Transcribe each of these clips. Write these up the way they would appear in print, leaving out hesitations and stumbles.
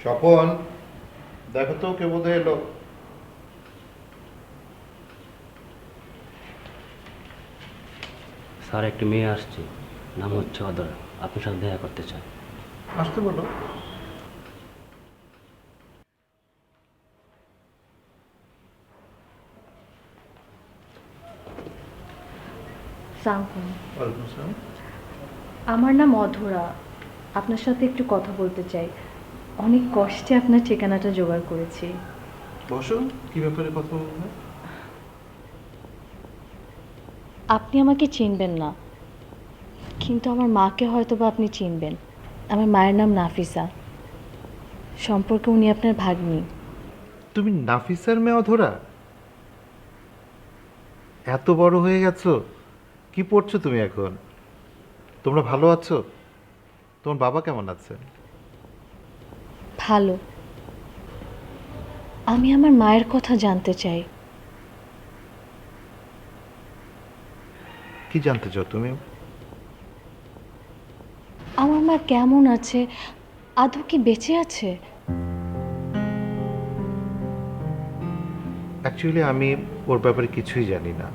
স্বপন, দেখো তো কে বোধহয় এলো। স্যার, একটি মেয়ে আসছে, নাম হচ্ছে অদর, আপনার সাথে দেখা করতে চায়। আসতে বলো। সালাম। ওয়ালাইকুম আসসালাম। আমার নাম অধরা। আপনার সাথে একটু কথা বলতে চাই। অনেক কষ্টে আপনার ঠিকানাটা জোগাড় করেছি। বসো, কি ব্যাপারে কথা বলবে? আপনি আমাকে চিনবেন না, কিন্তু আমার মাকে হয়তো বা আপনি চিনবেন। আমার মায়ের নাম নাফিসা। সম্পর্কে উনি আপনার ভাগ্নি। তুমি নাফিসার মেয়ে অধরা? এত বড় হয়ে গেছো, কি পড়ছো তুমি এখন? তোমরা ভালো আছো? তোমার বাবা কেমন আছে? ভালো। আমি আমার মায়ের কথা জানতে চাই। কি জানতে চাও তুমি? আমার মা কেমন আছে, আদৌ কি বেঁচে আছে? অ্যাকচুয়ালি আমি ওর ব্যাপারে কিছুই জানি না।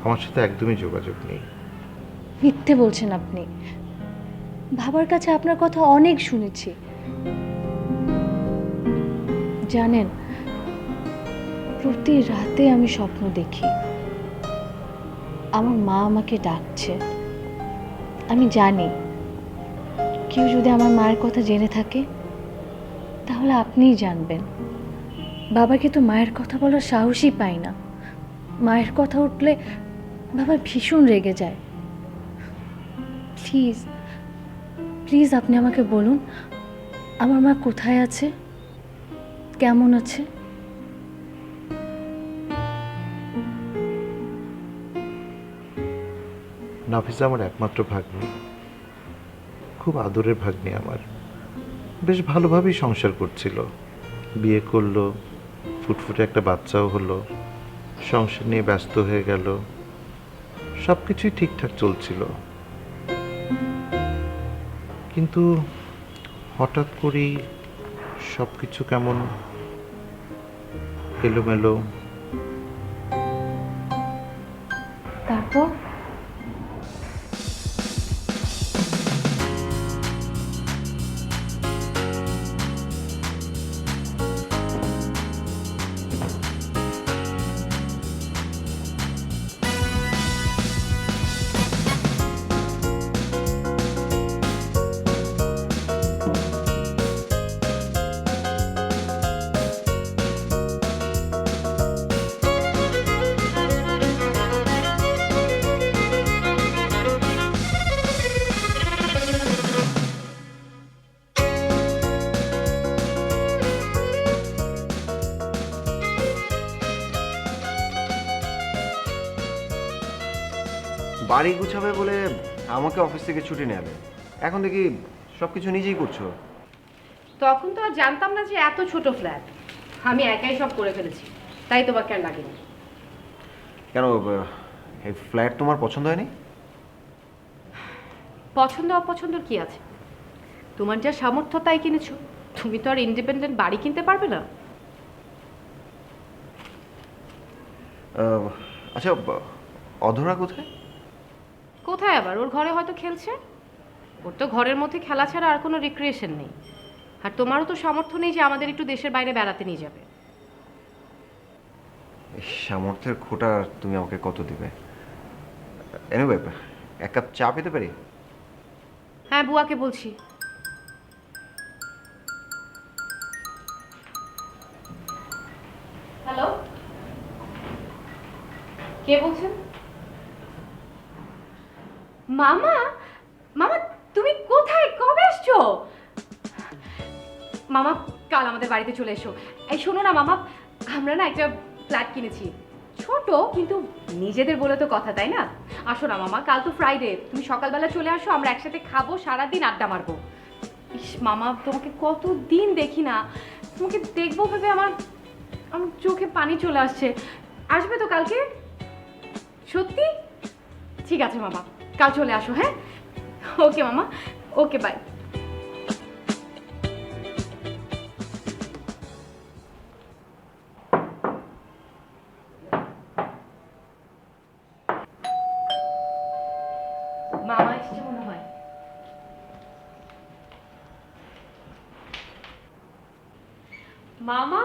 আমার সাথে একদমই যোগাযোগ নেই। মিথ্যে বলছেন আপনি। বাবার কাছে আপনার কথা অনেক শুনেছি। জানেন, প্রতি রাতে আমি স্বপ্ন দেখি আমার মা আমাকে ডাকছে। আমি জানি কেউ যদি আমার মায়ের কথা জেনে থাকে তাহলে আপনিই জানবেন। বাবাকে তো মায়ের কথা বলার সাহসই পাই না। মায়ের কথা উঠলে বাবা ভীষণ রেগে যায়। প্লিজ প্লিজ আপনি আমাকে বলুন, আমার মা কোথায় আছে, কেমন আছে? নাফিসা আমার একমাত্র ভাগ্নি, খুব আদরের ভাগ্নি আমার। বেশ ভালোভাবেই সংসার করছিল, বিয়ে করলো, ফুটফুটে একটা বাচ্চাও হলো, সংসার নিয়ে ব্যস্ত হয়ে গেল, সব কিছুই ঠিকঠাক চলছিল। কিন্তু হঠাৎ করেই সব কিছু কেমন এলোমেলো। তারপর বাড়ি গুছাবে বলে আমাকে অফিস থেকে ছুটি নেবে, এখন দেখি সব কিছু নিজেই করছো। তখন তো আর জানতাম না যে এত ছোট ফ্ল্যাট। আমি একাই সব করে ফেলেছি, তাই তোমাকে আর লাগেনি। কেন, এই ফ্ল্যাট তোমার পছন্দ হয়নি? পছন্দ অপছন্দর কি আছে? তোমার যা সামর্থ্য তাই কিনেছো। তুমি তো আর ইন্ডিপেন্ডেন্ট বাড়ি কিনতে পারবে না। আচ্ছা, অধরা কোথায়? কোথায় আবার? ওর ঘরে হয়তো খেলছে। ওর তো ঘরের মধ্যে খেলা ছাড়া আর কোনো রিক্রিয়েশন নেই। আর তোমারও তো সামর্থ্য নেই যে আমাদের একটু দেশের বাইরে বেড়াতে নিয়ে যাবে। এই সামর্থ্যের খোঁটা তুমি আমাকে কত দিবে? এনিওয়ে, এক কাপ চা পেতে পারি? হ্যাঁ, বুয়াকে বলছি। হ্যালো, কে বলছেন? মামা? মামা, তুমি কোথায়, কবে এসছো? মামা, কাল আমাদের বাড়িতে চলে এসো। এই শোনো না মামা, আমরা না একটা ফ্ল্যাট কিনেছি। ছোট, কিন্তু নিজেদের বলে তো কথা, তাই না? আসো না মামা, কাল তো ফ্রাইডে, তুমি সকালবেলা চলে আসো, আমরা একসাথে খাবো, সারাদিন আড্ডা মারবো। ইস মামা, তোমাকে কতদিন দেখি না। তোমাকে দেখবো ভেবে আমার আমার চোখে পানি চলে আসছে। আসবে তো কালকে? সত্যি? ঠিক আছে মামা, কাল চলে আসো। হ্যাঁ, ওকে মামা, ওকে, বাই। মামা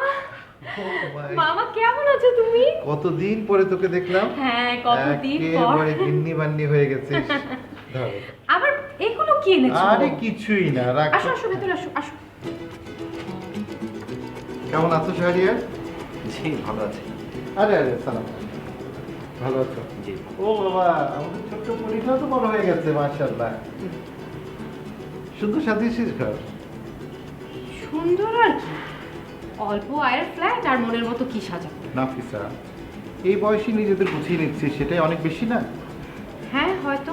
মামা কেমন আছো তুমি? কতদিন পরে তোকে দেখলাম। হ্যাঁ কতদিন পর। একেবারে গিন্নি বান্নি হয়ে গেছিস। ধরো। আবার এগুলো কি এনেছো? আরে কিছুই না, রাখ। আসো আসো ভেতরে আসো আসো। কেমন আছো শাহরিয়ার? জি ভালো আছি। আরে আরে সালাম। ভালো আছো? জি। ও বাবা, আমাদের ছোট্ট পরীক্ষাও তো বড় হয়ে গেছে মাশাআল্লাহ। সুন্দর সাজিয়েছিস ঘর। সুন্দর আর কি, অল্প আয়ের ফ্ল্যাট আর মনের মতো কি সাজাবো। নাফিসা, এই বয়সে নিজেদের গুছিয়ে নিচ্ছিস, সেটাই অনেক বেশি না? হ্যাঁ হয়তো।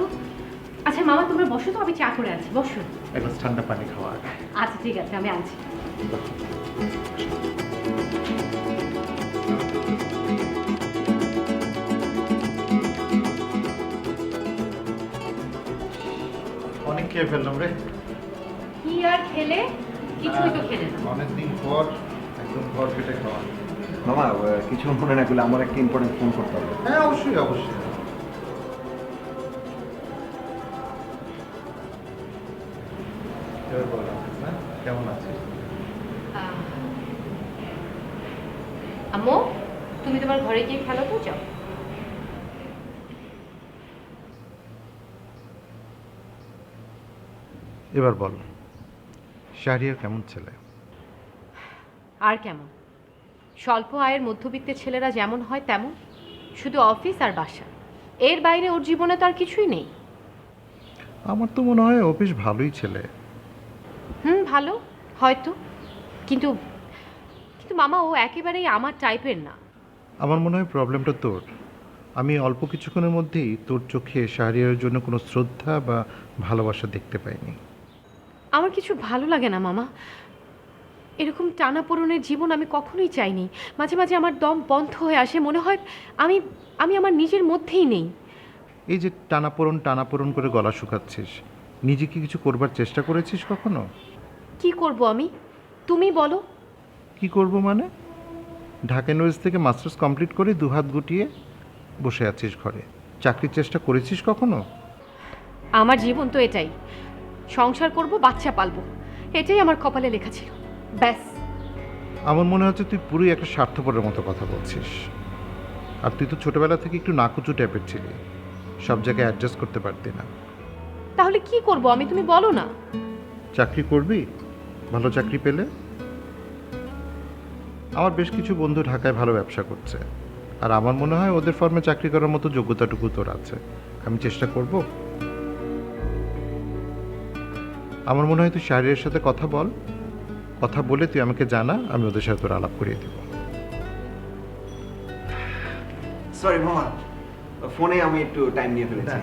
আচ্ছা মামা তোমরা বসো তো, আমি চা করে আনছি, বসো। এক গ্লাস ঠান্ডা পানি খাওয়া। আচ্ছা ঠিক আছে, আমি আনছি। অনেক খেয়ে ফেললাম রে। কি আর খেলে, কিছুই তো খেলে না। অনেকদিন পর একদম ঘর পেটে খাওয়া। মামা কিছু মনে না করলে আমার একটা ইম্পর্টেন্ট ফোন করতে হবে। হ্যাঁ অবশ্যই অবশ্যই। এবার বল নাফিসা, কেমন আছিস? আম্মু তুমি তোমার ঘরে গিয়ে খেলো তো, যাও। এবার বল, শাহরিয়ার কেমন ছেলে? আর কেমন, স্বল্প আয়ের মধ্যবিত্তের ছেলেরা যেমন হয় তেমন, শুধু অফিস আর বাসা, এর বাইরে ওর জীবনে তো আর কিছুই নেই। আমার তো মনে হয় ও বেশ ভালোই ছেলে। ভালো হয়তো, কিন্তু কিন্তু মামা ও একেবারেই আমার টাইপের না। আমার মনে হয় প্রবলেমটা তোর। আমি অল্প কিছুক্ষণের মধ্যেই তোর চোখে শাহরিয়ারের জন্য কোনো শ্রদ্ধা বা ভালোবাসা দেখতে পাইনি। আমার কিছু ভালো লাগে না মামা, এরকম টানাপোড়েনের জীবন আমি কখনোই চাইনি। মাঝে মাঝে আমার দম বন্ধ হয়ে আসে, মনে হয় আমি আমি আমার নিজের মধ্যেই নেই। এই যে টানাপোড়ন করে গলা শুকাচ্ছিস, নিজে কি কিছু করবার চেষ্টা করেছিস কখনো? কি করব আমি, তুমি বলো। কি করব মানে? ঢাকা ইউনিভার্সিটি থেকে মাস্টার্স কমপ্লিট করে দুহাত গুটিয়ে বসে আছিস ঘরে। চাকরির চেষ্টা করেছিস কখনো? আমার জীবন তো এটাই, সংসার করব, বাচ্চা পালবো, এটাই আমার কপালে লেখা ছিল, ব্যাস। আমার মনে হচ্ছে তুই পুরোই একটা স্বার্থপরের মতো কথা বলছিস। আর তুই তো ছোটবেলা থেকে একটু নাকুচু টাইপের ছিলি, সব জায়গায় অ্যাডজাস্ট করতে পারতি না। তাহলে কি করব আমি, তুমি বলো না। চাকরি করবি, ভালো চাকরি পেলে। আমার বেশ কিছু বন্ধু ঢাকায় ভালো ব্যবসা করছে, আর আমার মনে হয় ওদের ফার্মে চাকরি করার মতো যোগ্যতাটুকু তোর আছে। আমি চেষ্টা করব। আমার মনে হয় তুই শাহরিয়ারের সাথে কথা বল, কথা বলে তুই আমাকে জানা, আমি ওদের সাথে তোর আলাপ করিয়ে দেবো। সরি মামা, ফোনে আমি একটু টাইম নিয়ে ফেলেছি।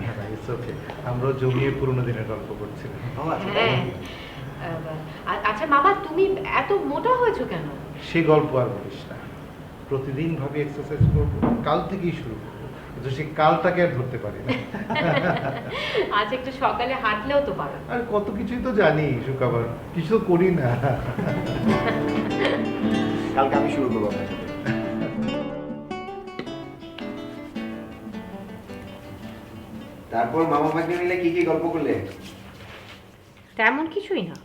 আমরাও জমিয়ে পুরোনো দিনের গল্প করছিলাম। মামা হ্যাঁ আচ্ছা মামা, তুমি এত মোটা হয়েছো কেন? সেই গল্প আর বলিস না। প্রতিদিন ভাবি এক্সারসাইজ করবো, কাল থেকেই শুরু করবো, কিন্তু সেই কালটাকে আর ধরতে পারি না। আজ একটু সকালে হাঁটলেও তো পারো। আর কত কিছুই তো জানি, শুকাবার কিছু তো করি না। কালকে আমি শুরু করবো আপনার সাথে। তারপর মামা ভাগ্নে মিলে কি কি গল্প করলে? তেমন কিছুই না।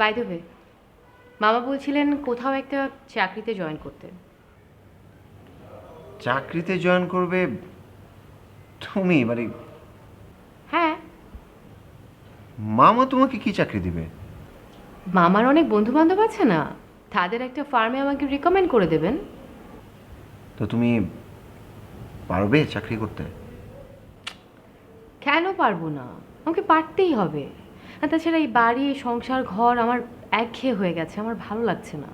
বাই দ্য ওয়ে, মামা বলছিলেন কোথাও একটা চাকরিতে জয়েন করতে। চাকরিতে জয়েন করবে তুমি? মানে হ্যাঁ, মামা তোমাকে কি চাকরি দিবে? মামার অনেক বন্ধু বান্ধব আছে না, তাদের একটা ফার্মে আমাকে রিকমেন্ড করে দেবেন। তো তুমি পারবে চাকরি করতে? কেন পারবো না, আমাকে পারতেই হবে। আর তাছাড়া এই বাড়ি, এই সংসার, ঘর আমার একঘেয়ে হয়ে গেছে, আমার ভালো লাগছে না।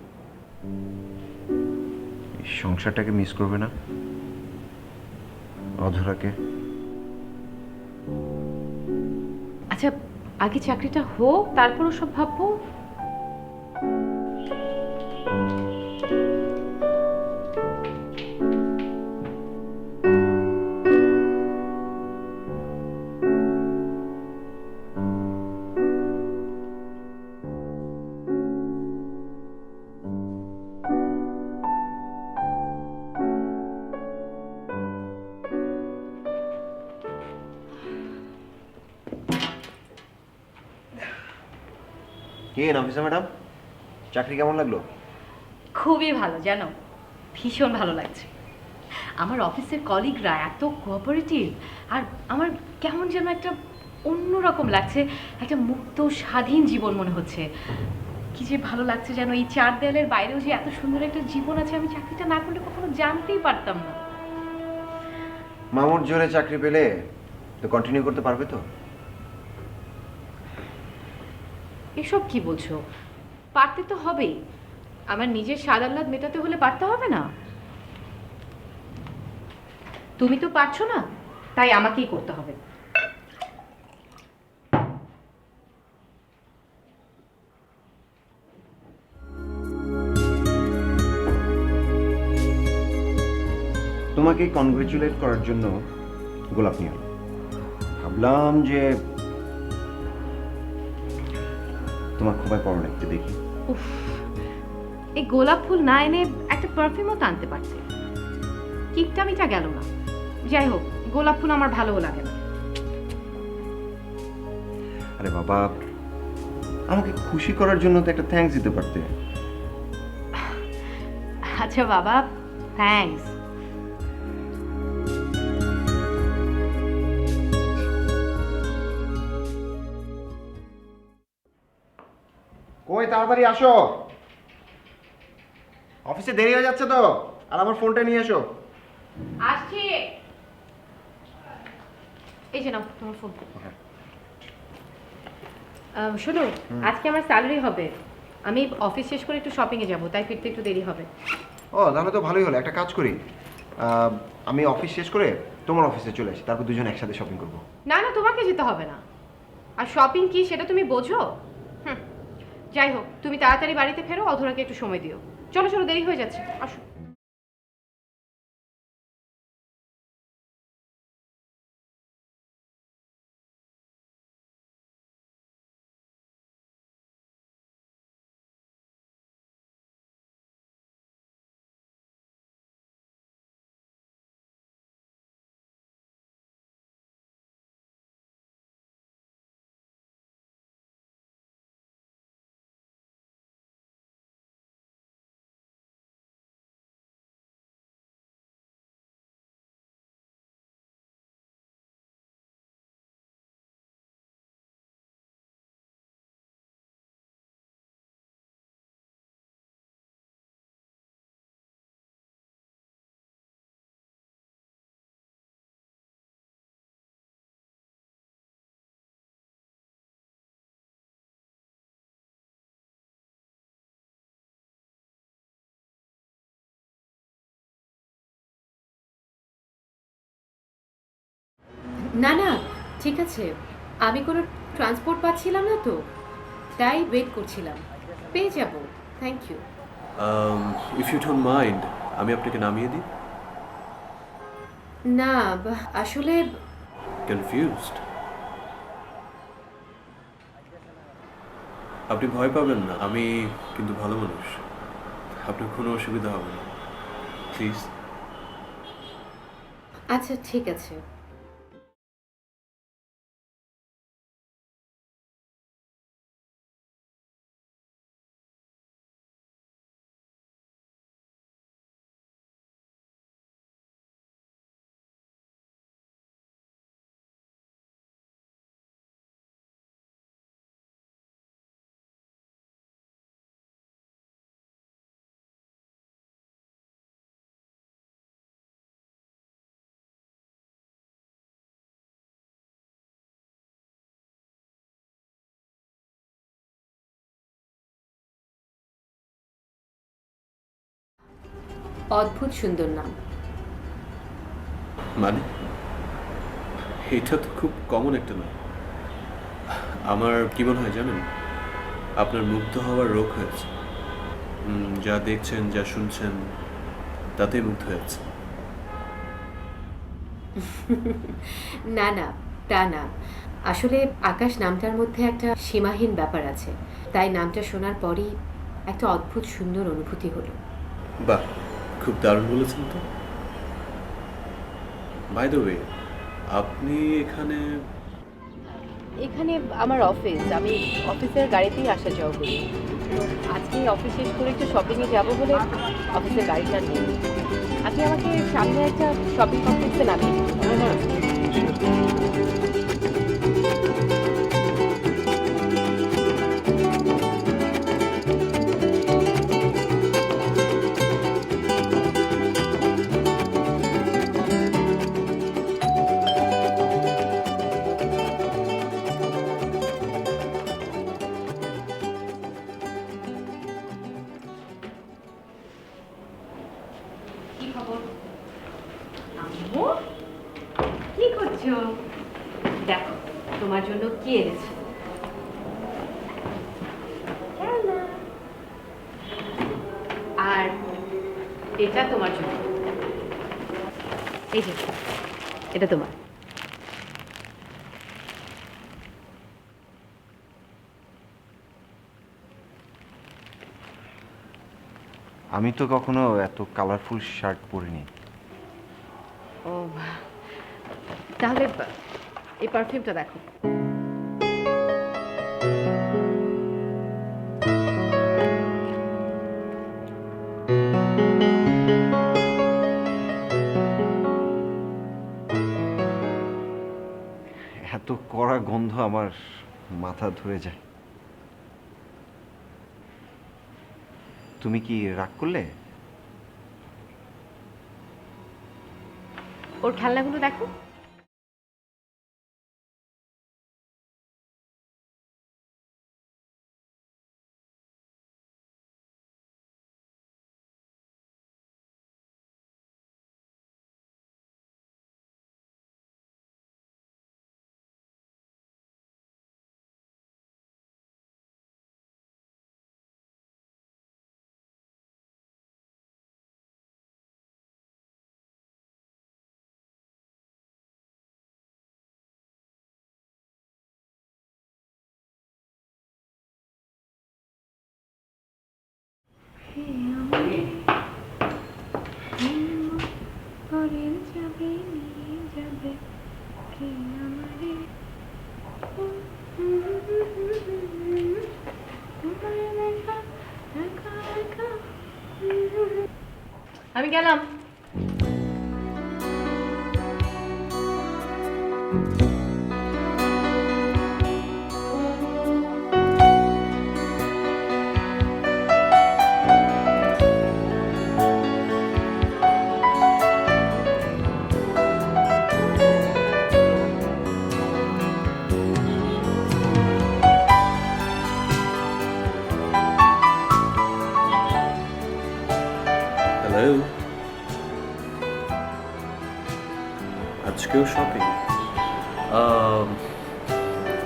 এই সংসারটাকে মিস করবে না? অধরাকে? আচ্ছা আগে চাকরিটা হোক, তারপর সব ভাববো। কে নাফিসা ম্যাডাম, চাকরি কেমন লাগলো? খুবই ভালো জানো, ভীষণ ভালো লাগছে। আমার অফিসের কলিগরা এত কোঅপারেটিভ, আর আমার কেমন যেন একটা অন্যরকম লাগছে, একটা মুক্ত স্বাধীন জীবন মনে হচ্ছে। কি যে ভালো লাগছে যেন, এই চার দেয়ালের বাইরেও যে এত সুন্দর একটা জীবন আছে, আমি চাকরিটা না করলে কখনো জানতেই পারতাম না। মামুর জোরে চাকরি পেলে তো কন্টিনিউ করতে পারবে তো? এসব কি বলছো? পারতে তো হবেই। আমার নিজের স্বাদ আহ্লাদ মেটাতে হলে পারতে হবে না? তুমি তো পারছো না, তাই আমাকেই করতে হবে। তোমাকে কনগ্রেচুলেট করার জন্য গোলাপ নিয়ে এলাম। ভাবলাম যে তোমার খোপায় পরনে একটু দেখি। উফ, এই গোলাপ ফুল না এনে একটা পারফিউমও তো আনতে পারতে। কিপটামিটা গেল না। যাই হোক, গোলাপ ফুল আমার ভালোও লাগে না। আরে বাবা, আমাকে খুশি করার জন্য তো একটা থ্যাঙ্কস দিতে পারতে। আচ্ছা বাবা, থ্যাঙ্কস। কই, তাড়াতাড়ি আসো, অফিসে দেরি হয়ে যাচ্ছে তো। আর আমার ফোনটা নিয়ে এসো। আসছি। এই যে নাও তোমার ফোন। শোনো, আজকে আমার স্যালারি হবে। আমি অফিস শেষ করে একটু শপিংয়ে যাব, তাই ফিরতে একটু দেরি হবে। ও, তাহলে তো ভালোই হলো। একটা কাজ করি, আমি অফিস শেষ করে তোমার অফিসে চলে আসি, তারপর দুজন একসাথে শপিং করবো। না না, তোমাকে যেতে হবে না। আর শপিং কি সেটা তুমি বোঝো? হুম, যাই হোক, তুমি তাড়াতাড়ি বাড়িতে ফেরো, অধরাকে একটু সময় দিও। চলো চলো, দেরি হয়ে যাচ্ছে, আসো। না না, ঠিক আছে। আমি কোনো ট্রান্সপোর্ট পাচ্ছিলাম না তো, তাই ওয়েট করছিলাম। পেয়ে যাব, thank you. If you don't mind, আমি আপনাকে নামিয়ে দিই। না, আসলে কনফিউজড? আপনি ভয় পাবেন না, আমি কিন্তু ভালো মানুষ, আপনার কোনো অসুবিধা হবে না, প্লিজ। আচ্ছা ঠিক আছে। অদ্ভুত সুন্দর নাম। মানে এটা তো খুব কমন একটা নাম। আমার কি মনে হয় জানেন, আপনার মুগ্ধ হওয়ার রোগ হয়েছে। যা দেখছেন, যা শুনছেন, তাতেই মুগ্ধ হয়েছে। না না, তা না। আসলে আকাশ নামটার মধ্যে একটা সীমাহীন ব্যাপার আছে, তাই নামটা শোনার পরই একটা অদ্ভুত সুন্দর অনুভূতি হলো। বাহ, খুব দারুণ বলেছেন তো। বাই দ্য ওয়ে, আপনি এখানে এখানে আমার অফিস, আমি অফিসের গাড়িতেই আসা যাওয়া করি। তো আজকে অফিস শেষ করে একটু শপিংয়ে যাব বলে অফিসের গাড়িটা নিই। আপনি আমাকে সামনে একটা শপিং কমপ্লেক্সে নামিয়ে দিন। হ্যাঁ, কি খবর আম্মু? কি করছো? দেখো তোমার জন্য কি এনেছি। খেলনা। আর এটা তোমার জন্য, এই যে এটা তোমার। আমি তো কখনো এত কালারফুল শার্ট পরিনি। ও, তাহলে এই পারফিউমটা দেখো। এত কড়া গন্ধ আমার মাথা ধরে যায়। তুমি কি রাগ করলে? ওর খেলনাগুলো দেখো। আমি গেলাম। হ্যালো, আজকেও শপিং?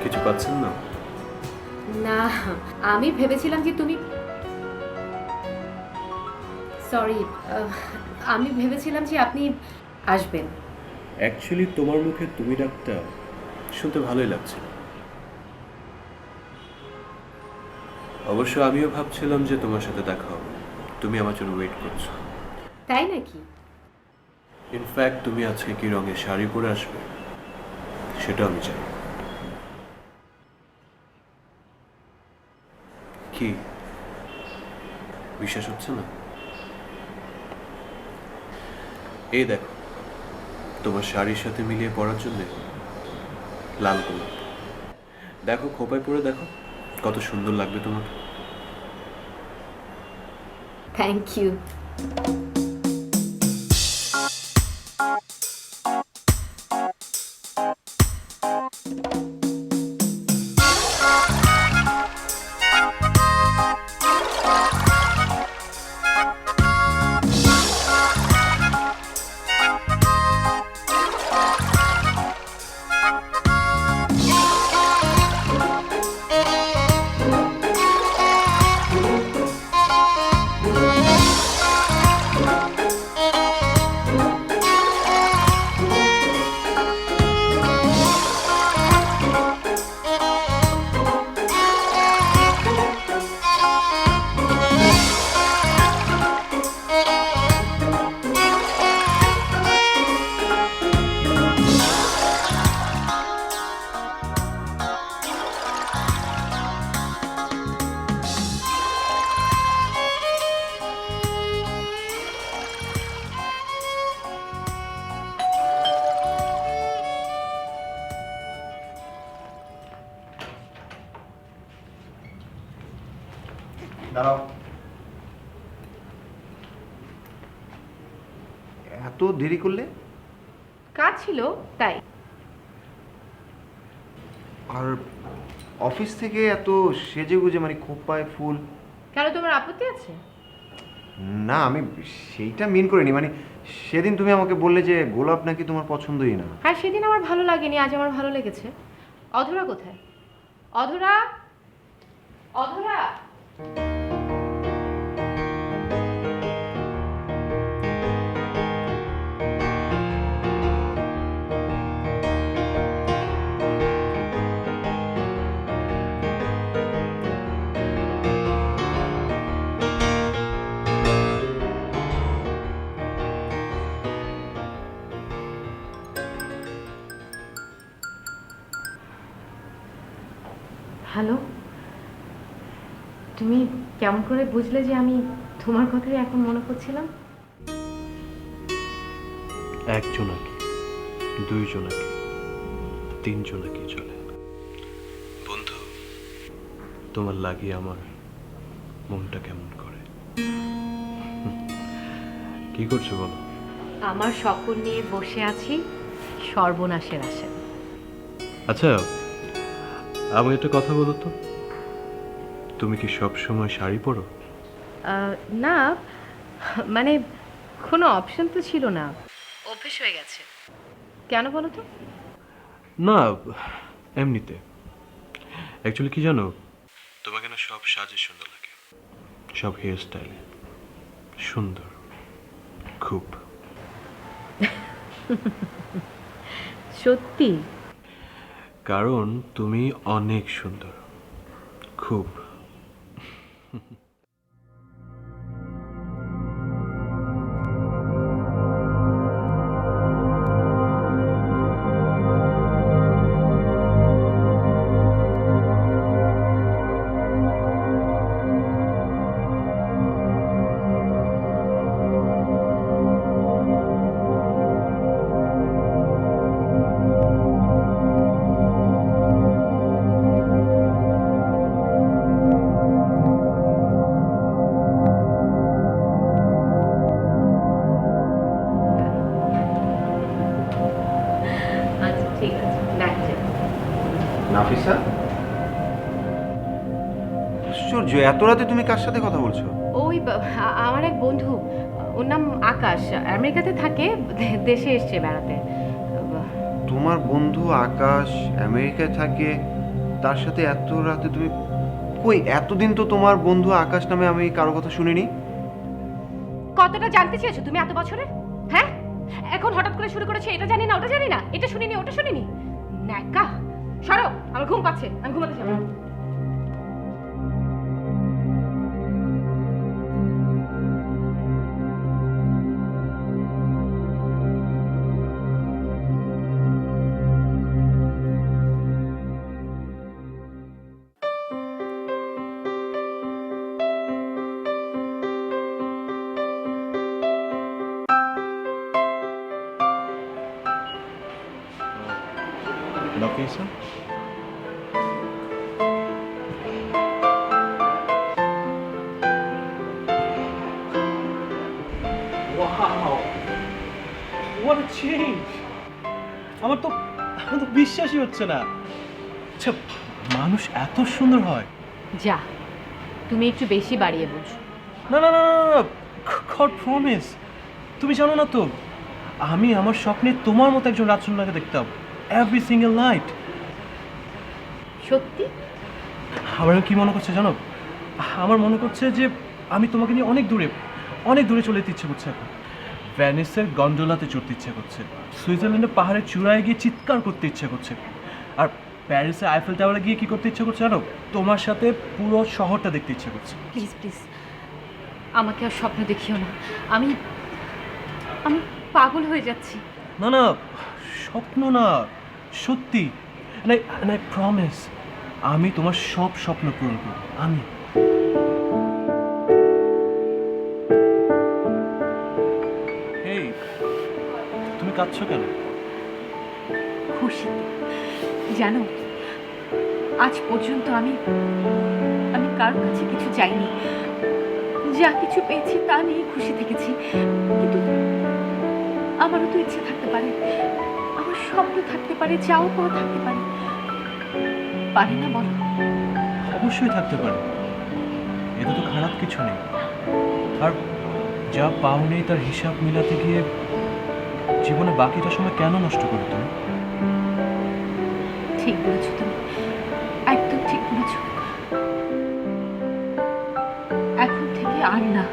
কিছু পাচ্ছেন না? না, আমি ভেবেছিলাম যে তুমি, সরি, আমি ভেবেছিলাম যে আপনি আসবেন। অ্যাকচুয়ালি তোমার মুখে তুমি ডাকটা শুনতে ভালোই লাগছে। অবশ্য আমিও ভাবছিলাম যে তোমার সাথে দেখা হবে, তুমি আমার জন্য ওয়েট করছো। তাই নাকি? ইনফ্যাক্ট তুমি আজকে কি রঙের শাড়ি পরে আসবে সেটা আমি জানি। কি বিশ্বাস হচ্ছে না? এই দেখো, তোমার শাড়ির সাথে মিলিয়ে পরার জন্য লাল গোলাপ। দেখো, খোপায় পরে দেখো কত সুন্দর লাগবে তোমাকে। Thank you. দাঁড়াও। এত দেরি করলে? কাজ ছিল তাই। আর অফিস থেকে এত সেজে গুজে মানে খোপায় ফুল? কেন, তোমার আপত্তি আছে? না, আমি সেইটা মিন করিনি। মানে সেদিন তুমি আমাকে বললে যে গোলাপ নাকি তোমার পছন্দই না। হ্যাঁ, সেদিন আমার ভালো লাগেনি, আজ আমার ভালো লেগেছে। অধরা কোথায়? অধরা, অধরা। হ্যালো, তুমি কেমন করে বুঝলে যে আমি তোমার কথাই এখন মনে করছিলাম? একজন আঁকি, দুইজন আঁকি, তিনজন আঁকি চলে। বন্ধু, তোমার লাগিয়ে আমার মনটা কেমন করে। কি করছো বলো? আমার সকল নিয়ে বসে আছি সর্বনাশের আশায়। আচ্ছা, আমি একটা কথা বলো তো, তুমি কি সব সময় শাড়ি পরো? না, মানে কোনো অপশন তো ছিল না, অভ্যেস হয়ে গেছে। কেন বলো তো? না, এমনিতে। অ্যাকচুয়ালি কি জানো, তোমাকে না সব সাজে সুন্দর লাগে, সব হেয়ার স্টাইলে সুন্দর, খুব। সত্যি? কারণ তুমি অনেক সুন্দর, খুব। আচ্ছা ঠিক আছে, দেখছে। নাফিসা, আশ্চর্য, এত রাতে তুমি কার সাথে কথা বলছো? ওই আমার এক বন্ধু, ওর নাম আকাশ, আমেরিকাতে থাকে, দেশে এসছে বেড়াতে। তোমার বন্ধু আকাশ আমেরিকায় থাকে, তার সাথে এত রাতে তুমি? কই, এতদিন তো তোমার বন্ধু আকাশ নামে আমি কারো কথা শুনিনি। কতটা জানতে চেয়েছো তুমি এত বছরে? হ্যাঁ, এখন হঠাৎ করে শুরু করেছে এটা জানি না ওটা জানি না, এটা শুনিনি ওটা শুনিনি। ন্যাকা, সরো, আমার ঘুম পাচ্ছে, আমি ঘুমাতে যাবো। Nafisa, wow, what a change! আমার তো বিশ্বাসই হচ্ছে না। আচ্ছা, মানুষ এত সুন্দর হয়? যা, তুমি একটু বেশি বাড়িয়ে বলছো। না না না না না, গড প্রমিস। তুমি জানো না তো, আমি আমার স্বপ্নে তোমার মতো একজন রাজকন্যাকে দেখতাম এভরি সিঙ্গেল নাইট। সত্যি? আমার কি মনে করছে জানো, আমার মনে করছে যে আমি তোমাকে নিয়ে অনেক দূরে চলে যেতে ইচ্ছে করছে এখন। ভ্যানিসের গন্ডোলাতে চড়তে ইচ্ছে করছে, সুইজারল্যান্ডের পাহাড়ের চূড়ায় গিয়ে চিৎকার করতে ইচ্ছে করছে, আর প্যারিসে আইফেল টাওয়ারে গিয়ে কি করতে ইচ্ছে করছে জানো, তোমার সাথে পুরো শহরটা দেখতে ইচ্ছে করছে। প্লিজ প্লিজ, আমাকে আর স্বপ্ন দেখিও না, আমি আমি পাগল হয়ে যাচ্ছি। না না, স্বপ্ন না, সত্যি। আই প্রমিস, আমি তোমার সব স্বপ্ন পূরণ করব। আমি এই, তুমি কাঁদছো কেন? খুশি জানো, আজ পর্যন্ত আমি কারোর কাছে কিছু চাইনি, যা কিছু পেয়েছি তা নিয়ে খুশি থেকেছি। কিন্তু আমারও তো ইচ্ছে থাকতে পারে, আমার স্বপ্ন থাকতে পারে, চাওয়া পাওয়া থাকতে পারে, পারে না বলো? অবশ্যই থাকতে পারে, এতে তো খারাপ কিছু নেই। আর যা পাও নেই তার হিসাব মিলাতে গিয়ে জীবনে বাকিটা সময় কেন নষ্ট করে তুমি? ঠিক বলেছো তুমি, একদম ঠিক বলেছো। এখন থেকে আর না,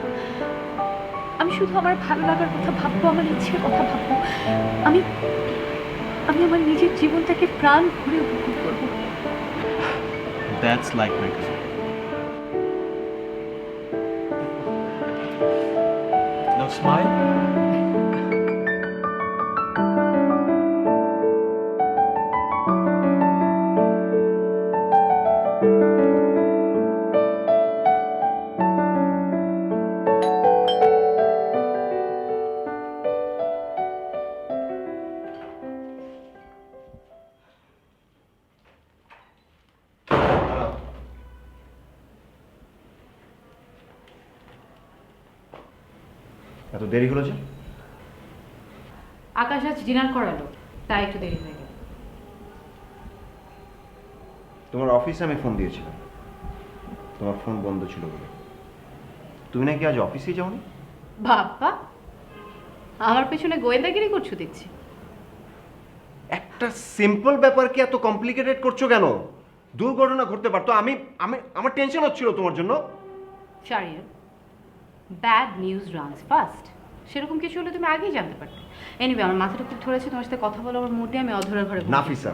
আমি শুধু আমার ভালো লাগার কথা ভাববো, আমার ইচ্ছের কথা ভাববো। আমি আমি আমার নিজের জীবনটাকে প্রাণ ভরে উপভোগ করবো। That's like my girl. Now smile. এত দেরি হলো যে? আকাশ আজ ডিনার করালো, তাই একটু দেরি হয়ে গেল। তোমার অফিসে আমি ফোন দিয়েছিলাম, তোমার ফোন বন্ধ ছিল বলে। তুমি নাকি আজ অফিসে যাওনি? বাবা, আমার পেছনে গোয়েন্দাগিরি করছো দেখছি। একটা সিম্পল ব্যাপারকে এত কমপ্লিকেটেড করছো কেন? দুর্ঘটনা ঘটতে পারতো, আমি আমি আমার টেনশন হচ্ছিল তোমার জন্য। Shahriar, bad news runs fast, সেরকম কিছু হলে তুমি আগেই জানতে পারতে। এনিওয়ে, আমার মাথাটা খুব ধরেছে, তোমার সাথে কথা বলো আমার মুডে, আমি অধরের ঘরে বসে- নাফিসা,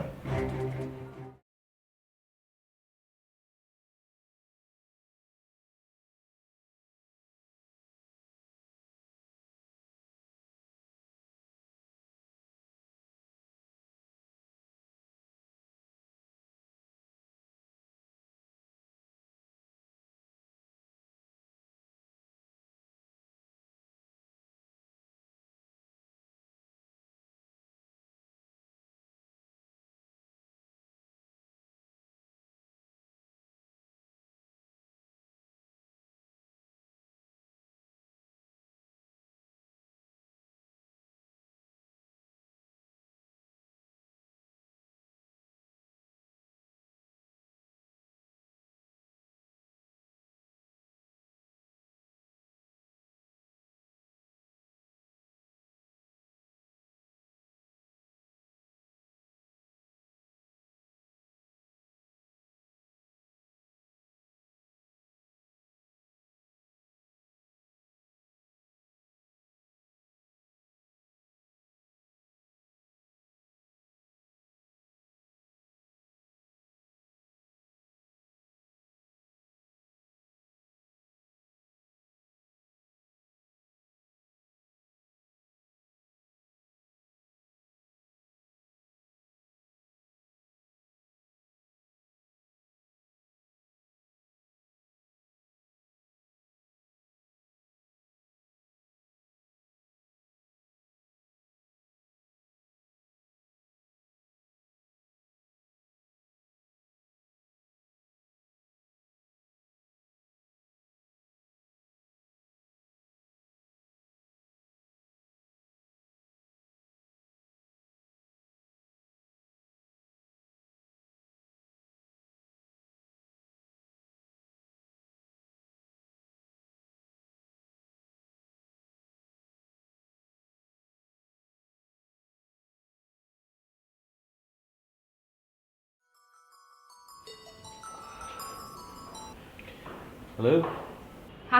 হ্যালো।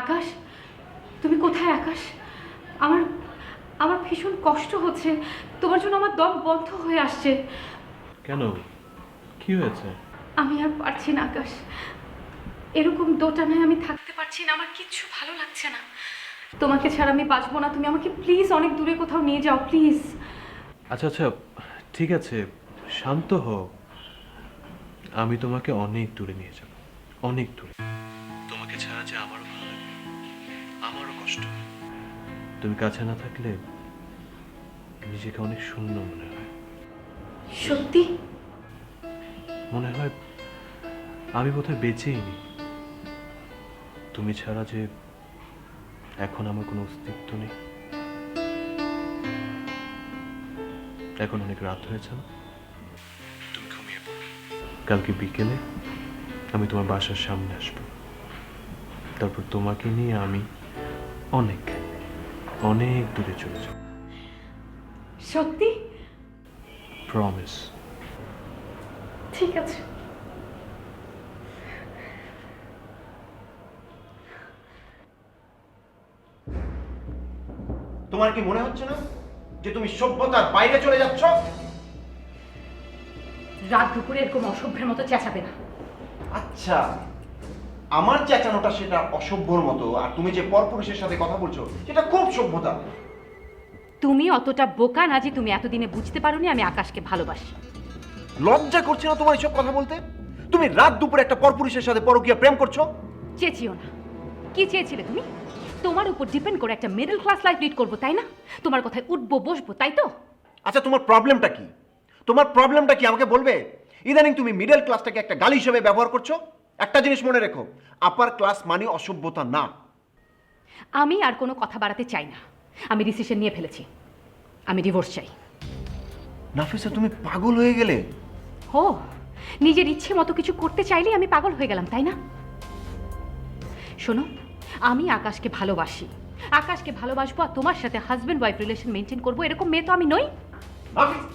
আকাশ, তুমি কোথায় আকাশ? আমার আমার ভীষণ কষ্ট হচ্ছে, তোমার জন্য আমার দম বন্ধ হয়ে আসছে। কেন, কি হয়েছে? আমি আর পারছি না আকাশ, এরকম দোটানায় আমি থাকতে পারছি না, আমার কিচ্ছু ভালো লাগছে না। তোমাকে ছাড়া আমি বাঁচবো না, তুমি আমাকে প্লিজ অনেক দূরে কোথাও নিয়ে যাও প্লিজ। আচ্ছা আচ্ছা, ঠিক আছে, শান্ত হও। আমি তোমাকে অনেক দূরে নিয়ে যাব, অনেক দূরে। তোমাকে ছাড়া যে আমারও ভালো লাগে, আমারও কষ্ট হয়। তুমি কাছে না থাকলে নিজেকে অনেক শূন্য মনে হয়। সত্যি? মনে হয় আমি বোধহয় বেঁচেই নি। তুমি ছাড়া যে এখন আমার কোনো অস্তিত্ব নেই। এখন অনেক রাত হয়েছে না, তুমি ঘুমিয়ে পড়ো। কালকে বিকেলে আমি তোমার বাসার সামনে আসবো, তারপর তোমাকে নিয়ে আমি অনেক অনেক দূরে চলে যাব। সত্যি? প্রমিস। ঠিক আছে। তোমার কি মনে হচ্ছে না যে তুমি সভ্যতার বাইরে চলে যাচ্ছ? রাত দুপুরে এরকম অসভ্যের মতো চেঁচাবে না। আচ্ছা, আমার চেঁচানোটা সেটা অসভ্যর মতো, আর তুমি যে পরপুরুষের সাথে কথা বলছো সেটা খুব সভ্যতা। তুমি অতটা বোকা না যে তুমি এতদিনে বুঝতে পারোনি আমি আকাশকে ভালোবাসি। লজ্জা করছে না তোমার এসব কথা বলতে? তুমি রাত দুপুরে একটা পরপুরুষের সাথে পরকীয়া প্রেম করছো? চেয়েছিও না। কি চেয়েছিলে তুমি? তোমার উপর ডিপেন্ড করে একটা মিডল ক্লাস লাইফ লিড করবো, তাই না? তোমার কথায় উঠবো বসবো, তাই তো? আচ্ছা, তোমার প্রবলেমটা কি? তোমার প্রবলেমটা কি আমাকে বলবে? ইদানিং তুমি মিডল ক্লাসটাকে একটা গালি হিসেবে ব্যবহার করছো। একটা জিনিস মনে রেখো, আপার ক্লাস মানে অসভ্যতা না। আমি আর কোনো কথা বাড়াতে চাই না। আমি ডিসিশন নিয়ে ফেলেছি, আমি ডিভোর্স চাই। নাফিসা, তুমি পাগল হয়ে গেলে? ও, নিজের ইচ্ছে মতো কিছু করতে চাইলেই আমি পাগল হয়ে গেলাম, তাই না? শোনো, আমি আকাশকে ভালোবাসি, আকাশকে ভালোবাসবো, আর তোমার সাথে হাজব্যান্ড ওয়াইফ রিলেশন মেনটেন করবো এরকম মেয়ে তো আমি নই। নাফিস,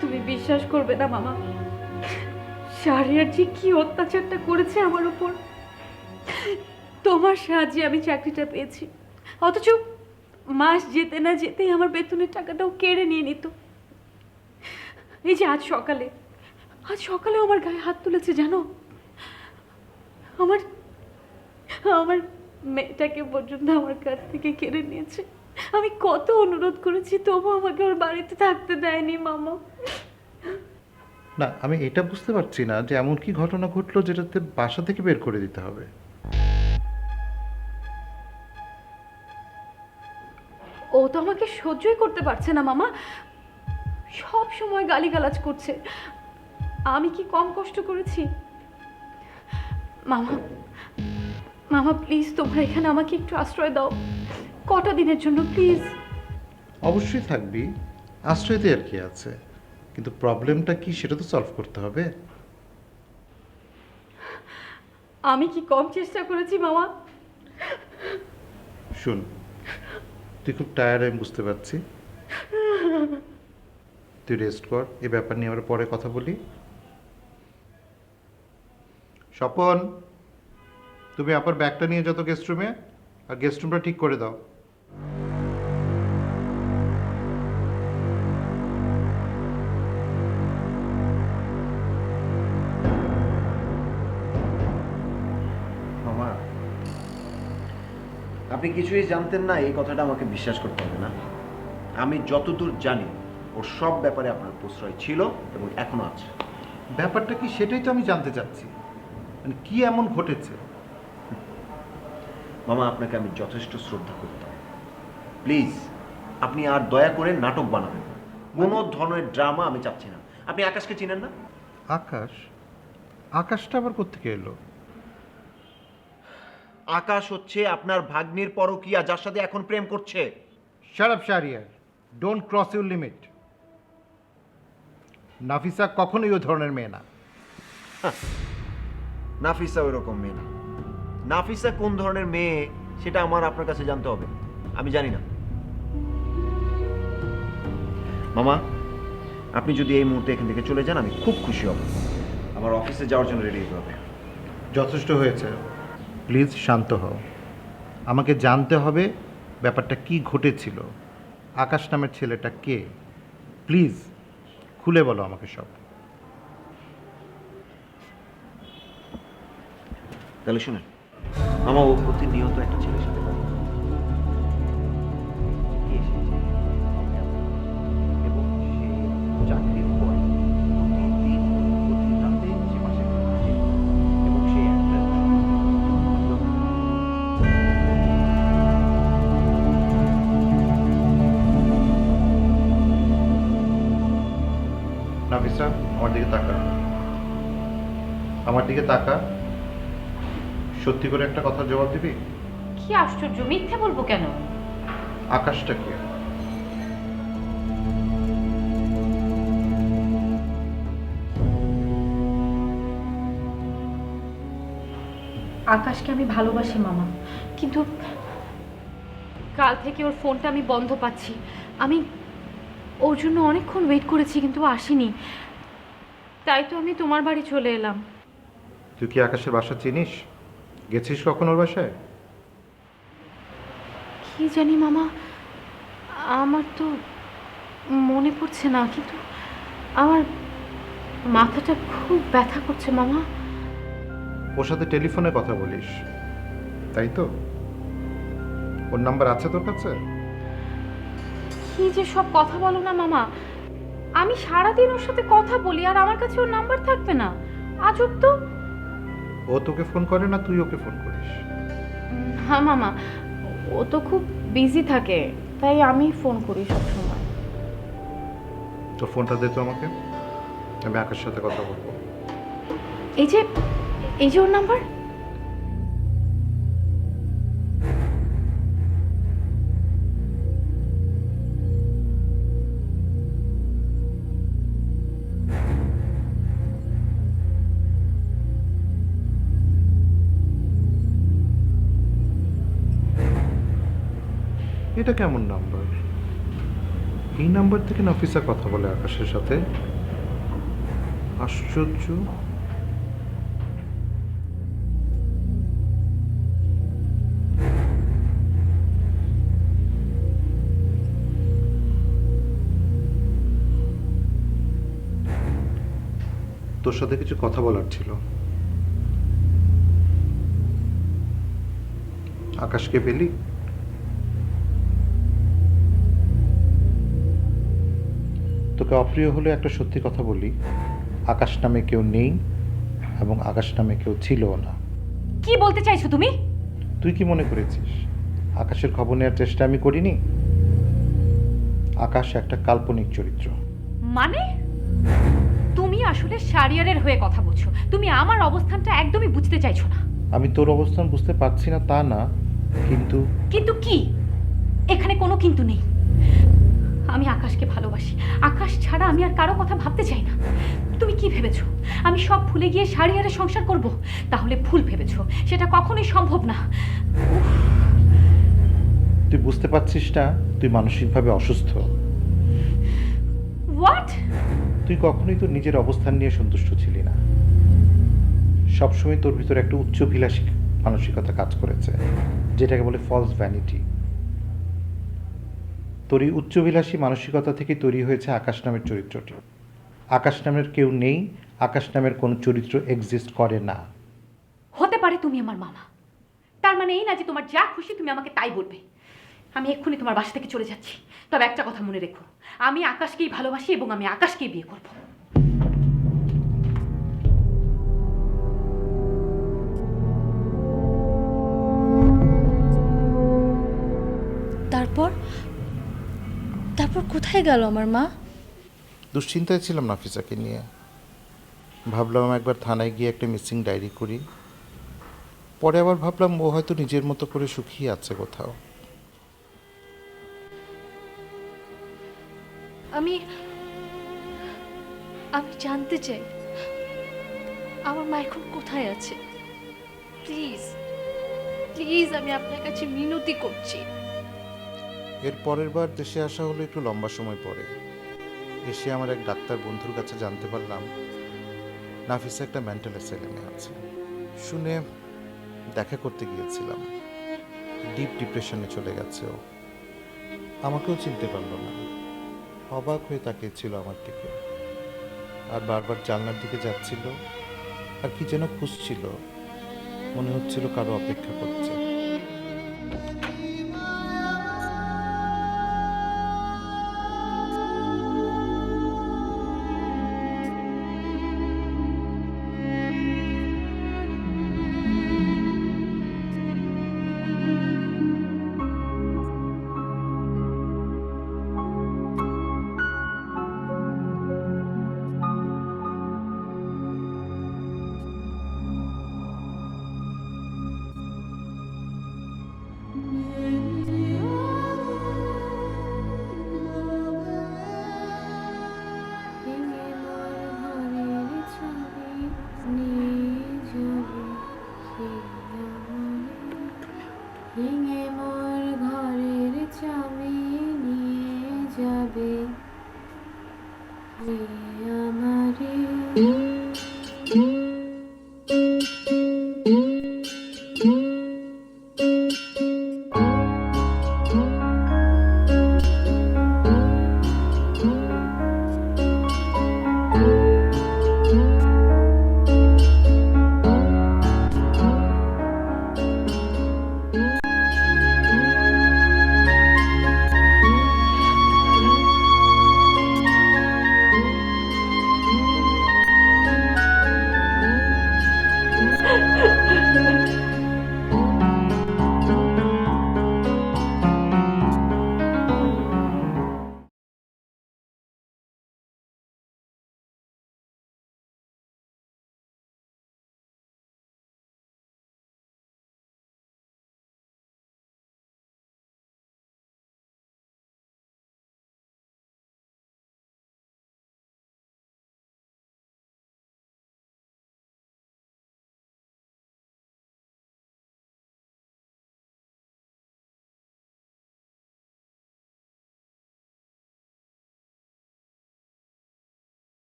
তুমি বিশ্বাস করবে না মামা, শাহরিয়ার যে কি অত্যাচারটা করেছে আমার উপর। তোমার সাহায্যে আমি চাকরিটা পেয়েছি, অথচ মাস যেতে না যেতেই আমার বেতনের টাকাটাও কেড়ে নিয়ে নিত। এই যে আজ সকালে আমার গায়ে হাত তুলেছে, জানো? আমার আমার মেয়েটাকে পর্যন্ত আমার কাছ থেকে কেড়ে নিয়েছে। আমি কত অনুরোধ করেছি, তবু আমাকে ওর বাড়িতে থাকতে দেয়নি মামা। না, আমি এটা বুঝতে পারছি না যে এমন কি ঘটনা ঘটলো যেটাতে বাসা থেকে বের করে দিতে হবে। ও তো আমাকে সহ্যই করতে পারছে না মামা, সব সময় গালিগালাজ করছে। আমি কি কম কষ্ট করেছি? মামা মামা প্লিজ, তোমরা এখানে আমাকে একটু আশ্রয় দাও, কটা দিনের জন্য প্লিজ। অবশ্যই থাকবি, আশ্রয়তে আর কি আছে, কিন্তু প্রবলেমটা কি সেটা তো সলভ করতে হবে। আমি কি কম চেষ্টা করেছি মামা? শুন, তুই খুব টায়ার্ড, আমি বুঝতে পারছি। তুই রেস্ট কর, এই ব্যাপার নিয়ে আমরা পরে কথা বলি। স্বপন, তুমি আপার ব্যাগটা নিয়ে যত গেস্ট রুমে, আর গেস্ট রুমটা ঠিক করে দাও। মামা, আপনি কিছুই জানতেন না এই কথাটা আমাকে বিশ্বাস করতে হবে না। আমি যতদূর জানি ওর সব ব্যাপারে আপনার প্রশ্রয় ছিল এবং এখনো আছে। ব্যাপারটা কি সেটাই তো আমি জানতে চাচ্ছি, মানে কি এমন ঘটেছে। মামা, আপনাকে আমি যথেষ্ট শ্রদ্ধা করতাম, প্লিজ আপনি আর দয়া করে নাটক বানাবেন না। কোনো ধরনের ড্রামা আমি চাচ্ছি না। আপনি আকাশকে চিনেন না? আকাশ? আকাশটা আবার কোত্থেকে এলো? আকাশ হচ্ছে আপনার ভাগ্নির পরকীয়া, যার সাথে এখন প্রেম করছে। Shut up Shahriar, don't cross your limit. Nafisa কখনোই ওই ধরনের মেয়ে না। নাফিসা ওই রকম মেয়ে না। নাফিসা কোন ধরনের মেয়ে সেটা আমার আপনার কাছে জানতে হবে, আমি জানি না। মামা, আপনি যদি এই মুহূর্তে এখান থেকে চলে যান আমি খুব খুশি হব। আমার অফিসে যাওয়ার জন্য রেডি হতে হবে। যথেষ্ট হয়েছে, প্লিজ শান্ত হও। আমাকে জানতে হবে ব্যাপারটা কি ঘটেছিল, আকাশ নামের ছেলেটা কে। প্লিজ খুলে বলো আমাকে সব। তাহলে শুনেন মামা, ও প্রতিনিয়ত একটা ছেলের সাথে কথা বলে। এবং সে চাকরির পর প্রতিদিন প্রতি রাতে সে বাসায় ফিরে আসে। এবং সে একটা নাফিসা, আমার দিকে তাকা, আমার দিকে তাকা। সত্যি করে একটা কথার জবাব দিবি? কি আশ্চর্য, মিথ্যে বলবো কেন? আকাশটা কে? আকাশকে আমি ভালোবাসি মামা, কিন্তু কাল থেকে ওর ফোনটা আমি বন্ধ পাচ্ছি। আমি ওর জন্য অনেকক্ষণ ওয়েট করেছি কিন্তু ও আসেনি, তাই তো আমি তোমার বাড়ি চলে এলাম। তুই কি আকাশের বাসা চিনিস? গেছিস কখন ওর বাসায়? কি জানি মামা, আমার তো মনে পড়ছে না, কিন্তু আমার মাথাটা খুব ব্যথা করছে মামা। ওর সাথে টেলিফোনে কথা বলিস, তাই তো? ওর নাম্বার আছে তোর কাছে? কি যে সব কথা বলো না মামা, আমি সারাদিন ওর সাথে কথা বলি আর আমার কাছে ওর নাম্বার থাকবে না? আজব তো। ও তোকে ফোন করে না তুই ওকে ফোন করিস? হ্যাঁ মামা, ও তো খুব বিজি থাকে, তাই আমি ফোন করি সবসময়। তোর ফোনটা দে তো আমাকে, আমি আকাশের সাথে কথা বলবো। এই যে ওর নাম্বার। এটা কেমন নাম্বার? এই নাম্বার থেকে নাফিসা কথা বলে আকাশের সাথে? আশ্চর্য। তোর সাথে কিছু কথা বলার ছিল। আকাশকে পেলি? তোকে অপ্রিয় হলে একটা সত্যি কথা বলি, আকাশ নামে কেউ নেই এবং আকাশ নামে কেউ ছিলও না। কি বলতে চাইছো তুমি? তুই কি মনে করেছিস আকাশের খবর নেওয়ার চেষ্টা আমি করিনি? আকাশ একটা কাল্পনিক চরিত্র। মানে তুমি আসলে শারিয়ারের হয়ে কথা বলছো, তুমি আমার অবস্থানটা একদমই বুঝতে চাইছো না। আমি তোর অবস্থান বুঝতে পারছি না তা না, কিন্তু কিন্তু কি? এখানে কোনো কিন্তু নেই। আমি আকাশকে ভালোবাসি, আকাশ ছাড়া আমি আর কারো কথা ভাবতে চাই না। তুমি কি ভেবেছো আমি সব ভুলে গিয়ে শারিয়ারে সংসার করব? তাহলে ভুল ভেবেছো, সেটা কখনোই সম্ভব না। তুই বুঝতে পারছিস না তুই মানসিকভাবে অসুস্থ। হোয়াট? তুই কখনোই তোর নিজের অবস্থান নিয়ে সন্তুষ্ট ছিলি না। সবসময় তোর ভিতরে একটা উচ্চভিলাষী মানসিকতা কাজ করেছে, যেটাকে বলে ফলস ভ্যানিটি। তোর এই উচ্চভিলাষী মানসিকতা থেকে তৈরি হয়েছে আকাশ নামের চরিত্রটি। আকাশ নামের কেউ নেই, আকাশ নামের কোনো চরিত্র এক্সিস্ট করে না। হতে পারে তুমি আমার মামা, তার মানে এই না যে তোমার যা খুশি তুমি আমাকে তাই বলবে। আমি এক্ষুনি তোমার বাসা থেকে চলে যাচ্ছি, তবে একটা কথা মনে রেখো, আমি আকাশকেই ভালোবাসি এবং আমি আকাশকেই বিয়ে করব। তারপর তারপর কোথায় গেল আমার মা? দুশ্চিন্তায় ছিলাম নাফিসাকে নিয়ে। ভাবলাম একবার থানায় গিয়ে একটা মিসিং ডায়েরি করি। পরে আবার ভাবলাম ও হয়তো নিজের মতো করে সুখী আছে কোথাও। আমি আমি জানতে চাই আমার মা এখন কোথায় আছে। প্লিজ প্লিজ, আমি আপনার কাছে মিনতি করছি। এর পরের বার দেশে আসা হলো একটু লম্বা সময় পরে। এসে আমার এক ডাক্তার বন্ধুর কাছে জানতে পারলাম নাফিসা একটা মেন্টাল অ্যাসাইলামে আছে। শুনে দেখা করতে গিয়েছিলাম। ডিপ ডিপ্রেশনে চলে গেছে ও। আমাকেও চিনতে পারলো না, অবাক হয়ে তাকিয়েছিল আমার দিকে, আর বারবার জানলার দিকে যাচ্ছিল আর কি যেন খুঁজছিল। মনে হচ্ছিল কারো অপেক্ষা করছে। ভেঙে মোর ঘরের চাবি নিয়ে যাবে আমারে।